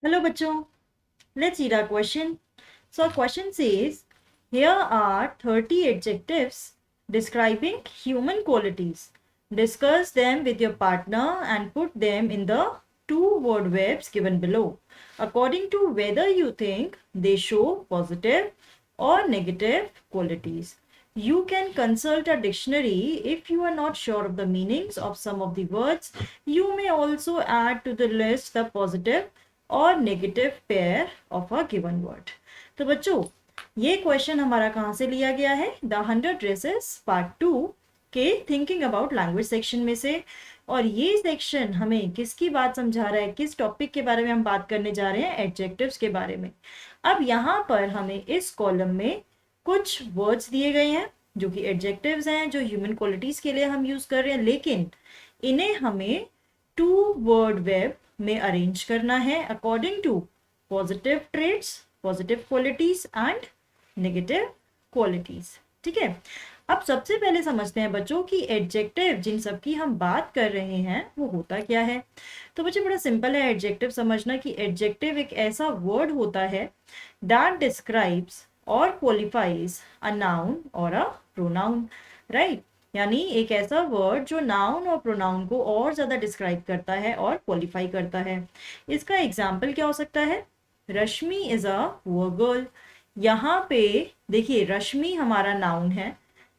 Hello, bachcho. Let's read our question. So, our question says, here are 30 adjectives describing human qualities. Discuss them with your partner and put them in the two word webs given below, according to whether you think they show positive or negative qualities. You can consult a dictionary if you are not sure of the meanings of some of the words. You may also add to the list the positive और negative pair of a given word. तो बच्चों ये question हमारा कहाँ से लिया गया है? द 100 ड्रेसेस पार्ट 2 के थिंकिंग अबाउट लैंग्वेज सेक्शन में से। और ये सेक्शन हमें किसकी बात समझा रहा है, किस टॉपिक के बारे में हम बात करने जा रहे हैं? एडजेक्टिव्स के बारे में। अब यहाँ पर हमें इस कॉलम में कुछ वर्ड्स दिए गए हैं जो कि एडजेक्टिव्स हैं, जो ह्यूमन क्वालिटीज के लिए हम यूज कर रहे हैं, लेकिन इन्हें हमें टू वर्ड वेब में अरेंज करना है according to positive traits, positive qualities and negative qualities. ठीक है, अब सबसे पहले समझते हैं बच्चों कि एडजेक्टिव जिन सब की हम बात कर रहे हैं वो होता क्या है। तो बच्चों बड़ा सिंपल है एडजेक्टिव समझना कि एडजेक्टिव एक ऐसा वर्ड होता है दैट डिस्क्राइब्स और क्वालिफाइज अ नाउन और अ प्रोनाउन, राइट। यानी एक ऐसा वर्ड जो नाउन और प्रोनाउन को और ज्यादा डिस्क्राइब करता है और क्वालिफाई करता है। इसका एग्जाम्पल क्या हो सकता है? रश्मि इज अ पुअर गर्ल। यहाँ पे देखिए रश्मि हमारा नाउन है,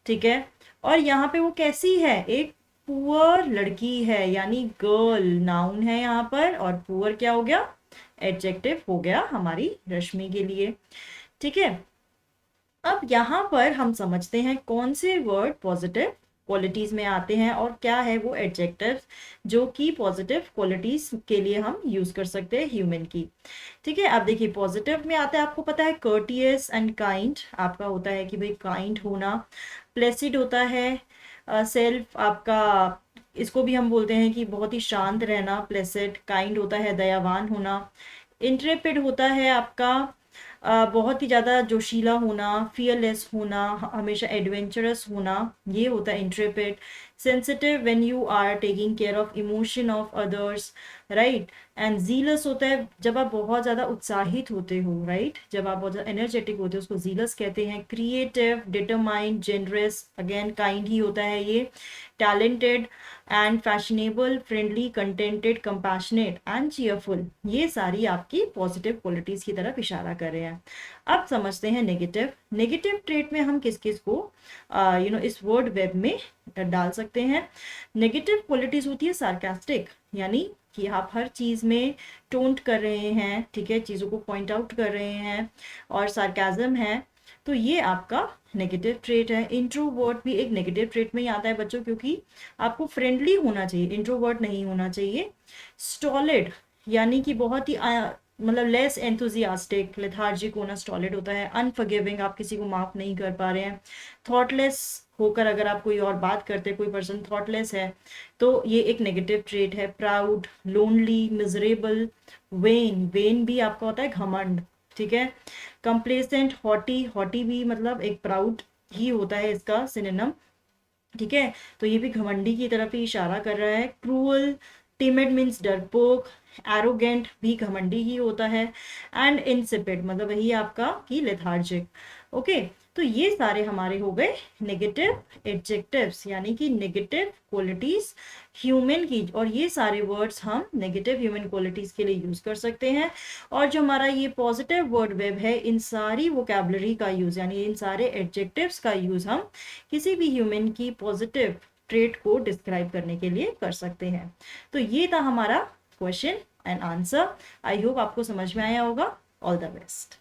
ठीक है, और यहाँ पे वो कैसी है? एक पुअर लड़की है, यानी गर्ल नाउन है यहाँ पर, और पुअर क्या हो गया? एडजेक्टिव हो गया हमारी रश्मि के लिए। ठीक है, अब यहाँ पर हम समझते हैं कौन से वर्ड पॉजिटिव क्वालिटीज में आते हैं और क्या है वो एडजेक्टिव जो कि पॉजिटिव क्वालिटीज के लिए हम यूज कर सकते हैं ह्यूमन की। ठीक है, अब देखिए पॉजिटिव में आता है, आपको पता है कर्टियस एंड काइंड आपका होता है कि भाई काइंड होना। प्लेसिड होता है सेल्फ आपका, इसको भी हम बोलते हैं कि बहुत ही शांत रहना, प्लेसिड। काइंड होता है दयावान होना। इंट्रेपिड होता है आपका बहुत ही ज़्यादा जोशीला होना, फियरलेस होना, हमेशा एडवेंचरस होना, ये होता है intrepid. Sensitive when you are taking care of emotion of others, right. And jealous होता है जब आप बहुत ज़्यादा उत्साहित होते हो, राइट, जब आप बहुत ज़्यादा एनर्जेटिक होते हो उसको जीलस कहते हैं। Creative, determined, generous, again kind he होता है ये। Talented and fashionable, friendly, contented, compassionate and cheerful, ये सारी आपकी पॉजिटिव क्वालिटीज की तरफ इशारा कर रहे हैं। अब समझते हैं नेगेटिव। नेगेटिव ट्रेट में हम किस किस को इस वर्ड वेब में डाल सकते हैं। नेगेटिव क्वालिटीज होती है सार्कास्टिक, यानी कि आप हर चीज में टोंट कर रहे हैं, ठीक है, चीजों को पॉइंट आउट कर रहे हैं, और सार्काज्म है, तो ये आपका नेगेटिव ट्रेट है। इंट्रोवर्ट भी एक नेगेटिव ट्रेट में ही आता है बच्चों, क्योंकि आपको फ्रेंडली होना चाहिए, इंट्रोवर्ट नहीं होना चाहिए। स्टॉलिड यानी कि बहुत ही मतलब लेस एंथुजियास्टिक, लेथार्जिक होना स्टॉलिड होता है। अनफॉरगिविंग, आप किसी को माफ नहीं कर पा रहे हैं। थॉटलेस होकर अगर आप कोई और बात करते, कोई पर्सन थॉटलेस है, तो ये एक नेगेटिव ट्रेट है। Proud, lonely, miserable, when, when भी आपका होता है घमंड, ठीक है। कंप्लेसेंट, हॉटी, हॉटी भी मतलब एक प्राउड ही होता है इसका सिनोनिम, ठीक है, तो ये भी घमंडी की तरफ ही इशारा कर रहा है। क्रूअल, टिमिड मीन्स डरपोक, एरोगेंट भी घमंडी ही होता है। एंड इंसिपिड मतलब वही आपका कि लेथार्जिक। ओके, तो ये सारे हमारे हो गए नेगेटिव एडजेक्टिव्स, यानी कि नेगेटिव क्वालिटीज ह्यूमन की, और ये सारे वर्ड्स हम नेगेटिव ह्यूमन क्वालिटीज के लिए यूज कर सकते हैं। और जो हमारा ये पॉजिटिव वर्ड वेब है, इन सारी वोकैबुलरी का यूज, यानी इन सारे एडजेक्टिव्स का यूज हम किसी भी ह्यूमन की पॉजिटिव ट्रेट को डिस्क्राइब करने के लिए कर सकते हैं। तो ये था हमारा question and answer. I hope आपको समझ में आया होगा। All the best.